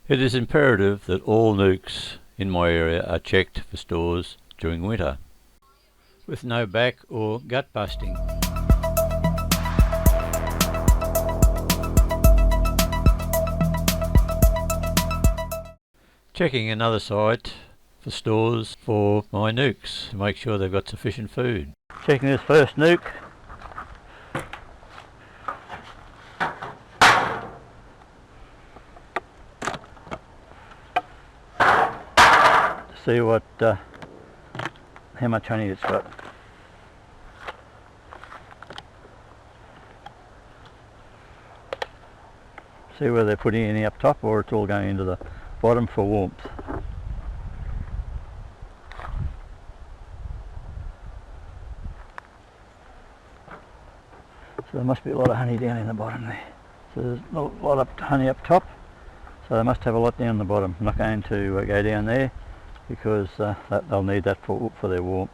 It is imperative that all nukes in my area are checked for stores during winter, with no back or gut busting. Checking another site for stores for my nukes to make sure they've got sufficient food. Checking this first nuke. See what how much honey it's got. See whether they're putting any up top or it's all going into the bottom for warmth. So there must be a lot of honey down in the bottom there. So there's a lot of honey up top, so they must have a lot down the bottom. I'm not going to go down there because they'll need that for their warmth.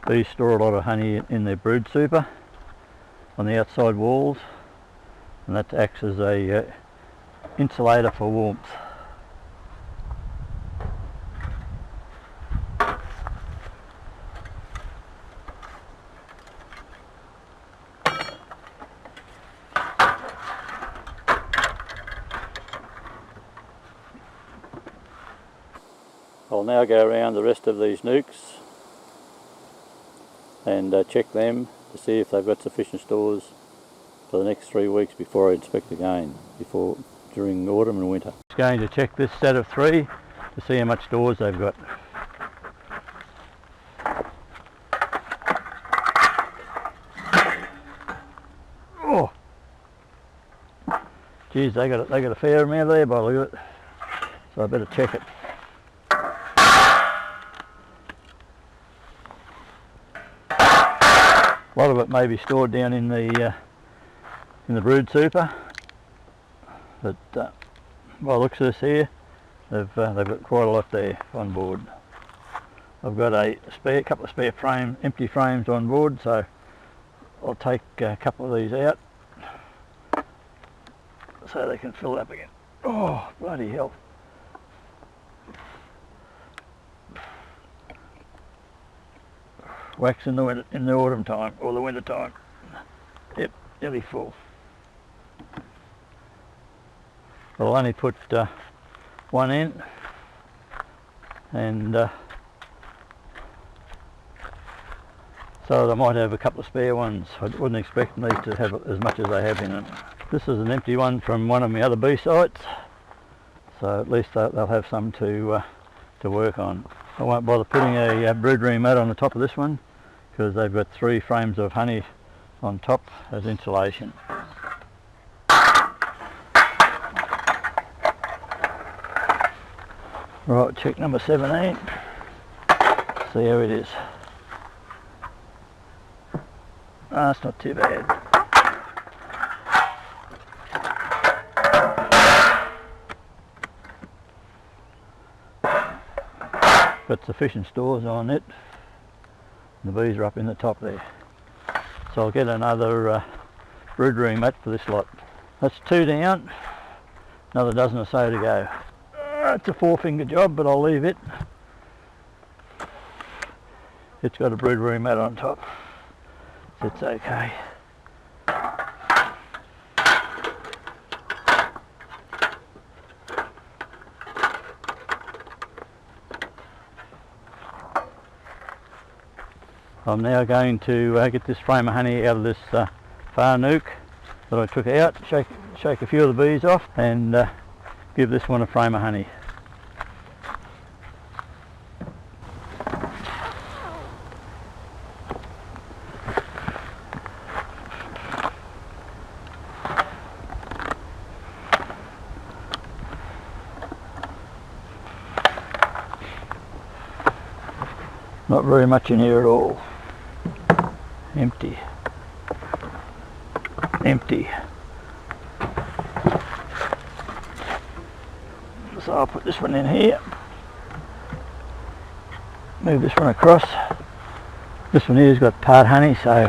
Bees store a lot of honey in their brood super on the outside walls, and that acts as a insulator for warmth. I'll now go around the rest of these nukes and check them to see if they've got sufficient stores for the next 3 weeks before I inspect again, during autumn and winter. Just going to check this set of 3 to see how much stores they've got. Oh, geez, they got a fair amount there by the look of it, so I better check it. A lot of it may be stored down in the brood super, but by the looks of this here, they've got quite a lot there on board. I've got a couple of spare empty frames on board, so I'll take a couple of these out so they can fill it up again. Oh, bloody hell! Wax in the autumn time or the winter time. Yep, nearly full. I'll only put one in, and so I might have a couple of spare ones. I wouldn't expect these to have as much as they have in them. This is an empty one from one of my other bee sites, so at least they'll have some to work on. I won't bother putting a brood room mat on the top of this one, because they've got 3 frames of honey on top as insulation. Right, check number 17, see how it is. It's not too bad. Got sufficient stores on it. The bees are up in the top there. So I'll get another brood room mat for this lot. That's 2 down, another dozen or so to go. It's a 4-finger job, but I'll leave it. It's got a brood room mat on top. It's okay. I'm now going to get this frame of honey out of this far nuke that I took out, shake a few of the bees off, and give this one a frame of honey. Not very much in here at all. Empty. Empty. So I'll put this one in here. Move this one across. This one here's got part honey, so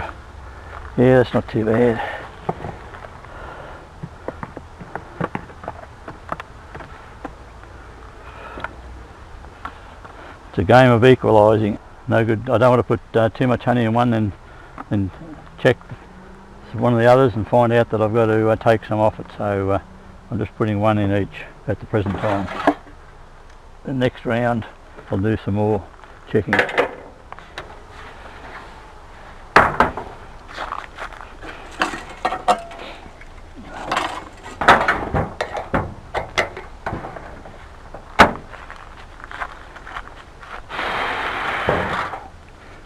yeah, that's not too bad. It's a game of equalising. No good. I don't want to put too much honey in one and check one of the others and find out that I've got to take some off it. So I'm just putting one in each at the present time. The next round I'll do some more checking.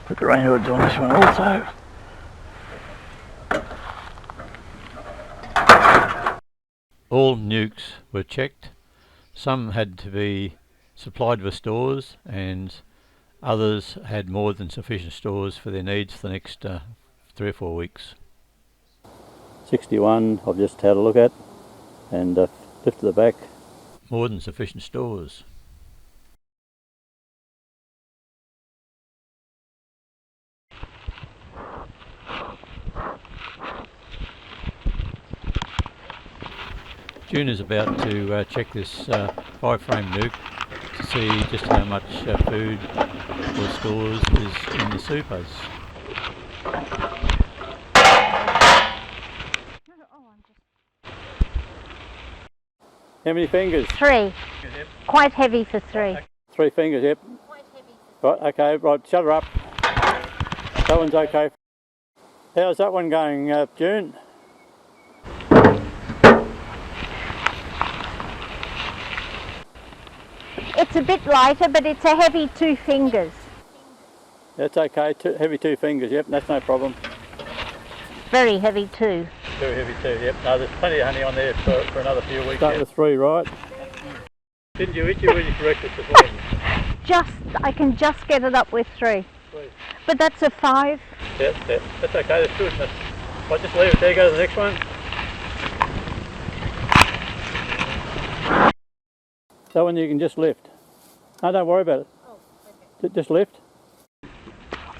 Put the rain hoods on this one also. All nukes were checked. Some had to be supplied with stores and others had more than sufficient stores for their needs for the next 3 or 4 weeks. 61 I've just had a look at and lifted the back. More than sufficient stores. June is about to check this 5-frame nuke to see just how much food or stores is in the supers. How many fingers? 3. Quite heavy for 3. 3 fingers, yep. Quite heavy. Right, okay, right, shut her up. That one's okay. How's that one going, June? It's a bit lighter, but it's a heavy 2 fingers. That's okay, heavy 2 fingers, yep, that's no problem. Very heavy too. Very heavy too, yep. No, there's plenty of honey on there for another few weeks. Start with 3, right? Didn't you eat your breakfast this morning? I can just get it up with 3. But that's a 5. Yep, that's okay, that's good. I'll just leave it there, go to the next one. That one you can just lift. No, don't worry about it. Oh, okay. Just lift.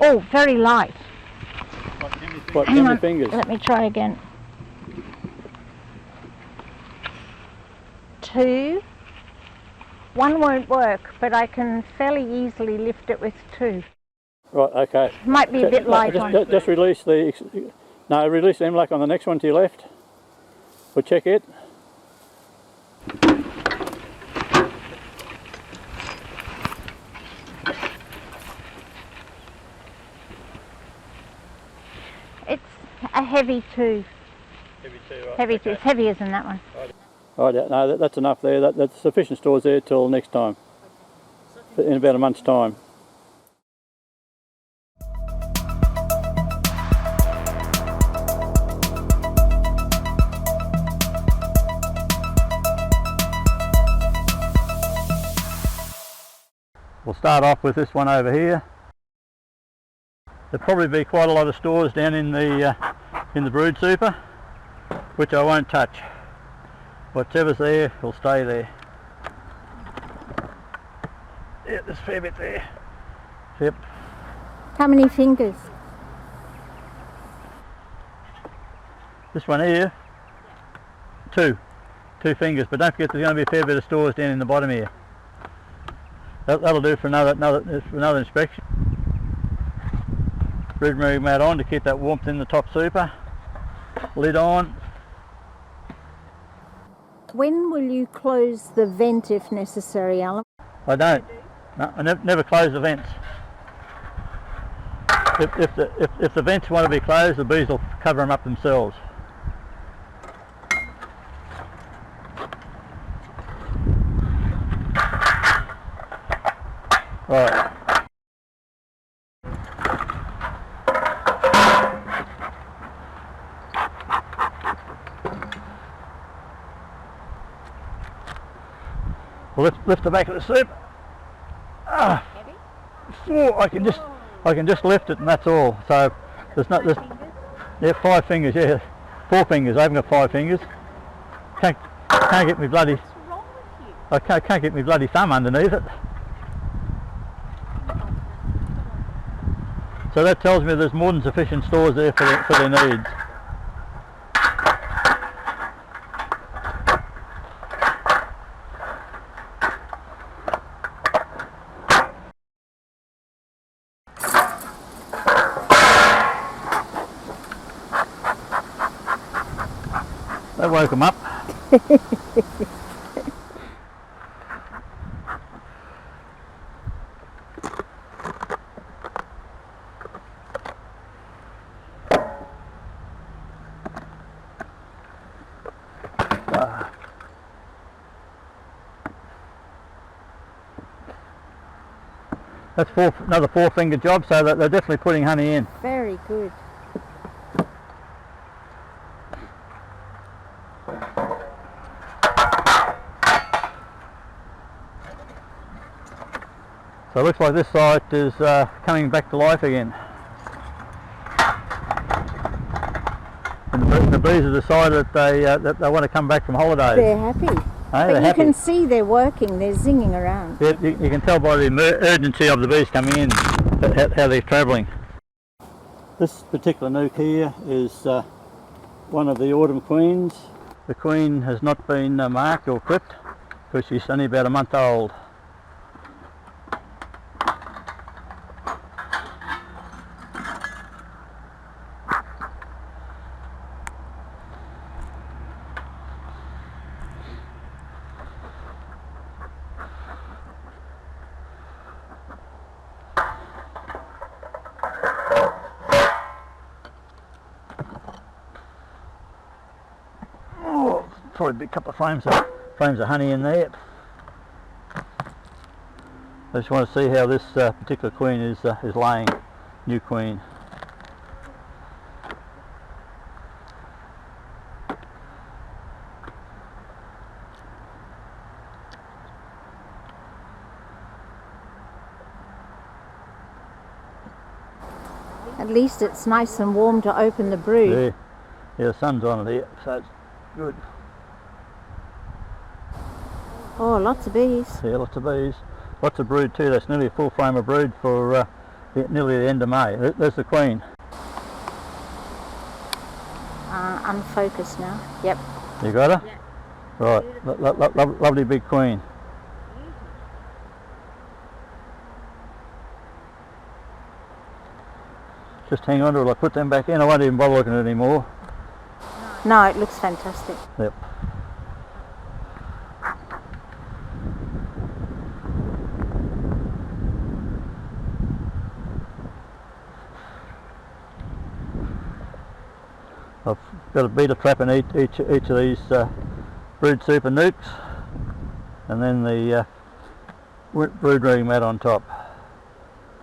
Oh, very light. What, how many fingers? Let me try again. 2. 1 won't work, but I can fairly easily lift it with 2. Right, okay. Might be a bit light on. Just release the... No, release the MLAC on the next one to your left. We'll check it. It's a heavy 2. Heavy 2, right. Heavy 2. It's heavier than that one. Right, no, that's enough there. That's sufficient stores there till next time. In about a month's time. We'll start off with this one over here. There'll probably be quite a lot of stores down in the brood super, which I won't touch. Whatever's there will stay there. Yeah, there's a fair bit there. Yep. How many fingers? This one here, 2 fingers, but don't forget there's going to be a fair bit of stores down in the bottom here. That'll do for another inspection. Brood removing mat on to keep that warmth in the top super. Lid on. When will you close the vent if necessary, Alan? I don't. No, I never close the vents. If the vents want to be closed, the bees will cover them up themselves. Right. Well, let's lift the back of the soup. I can just lift it and that's all. So there's 5 fingers. Yeah, 4 fingers. I haven't got 5 fingers. Can't get me bloody. What's wrong with you? I can't get me bloody thumb underneath it. So that tells me there's more than sufficient stores there for their needs. woke them up. That's another 4-finger job, so that they're definitely putting honey in. Very good. So it looks like this site is coming back to life again. And the bees have decided that they want to come back from holidays. They're happy. But you can see they're working, they're zinging around. Yeah, you can tell by the urgency of the bees coming in how they're travelling. This particular nuke here is one of the autumn queens. The queen has not been marked or clipped because she's only about a month old. Probably a big couple of frames of honey in there. I just want to see how this particular queen is laying, new queen. At least it's nice and warm to open the brood. Yeah, the sun's on it here, so it's good. Oh, lots of bees. Yeah, lots of bees. Lots of brood too. That's nearly a full frame of brood for nearly the end of May. There's the queen. Unfocused now. Yep. You got her? Yeah. Right. Lovely big queen. Just hang on to it. I'll put them back in. I won't even bother looking at it anymore. No, it looks fantastic. Yep. I've got a beater trap in each of these brood super nukes, and then the brood rearing mat on top,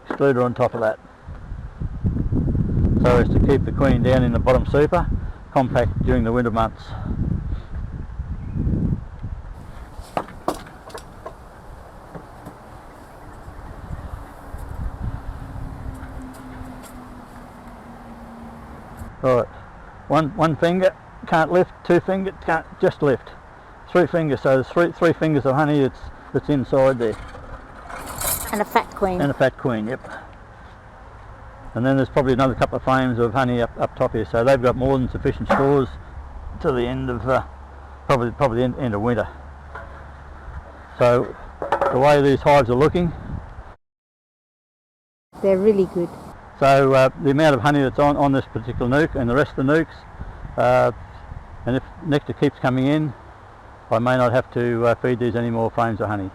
excluder on top of that, so as to keep the queen down in the bottom super, compact during the winter months. Right. One finger can't lift, 2 fingers can't just lift, 3 fingers, so there's three fingers of honey that's inside there. And a fat queen. And a fat queen, yep. And then there's probably another couple of frames of honey up top here, so they've got more than sufficient stores to the end of probably the end of winter. So the way these hives are looking, they're really good. so the amount of honey that's on this particular nuke and the rest of the nukes, and if nectar keeps coming in, I may not have to feed these any more frames of honey.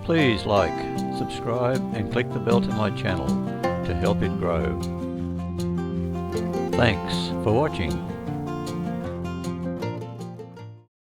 Please like, subscribe and click the bell to my channel to help it grow. Thanks for watching.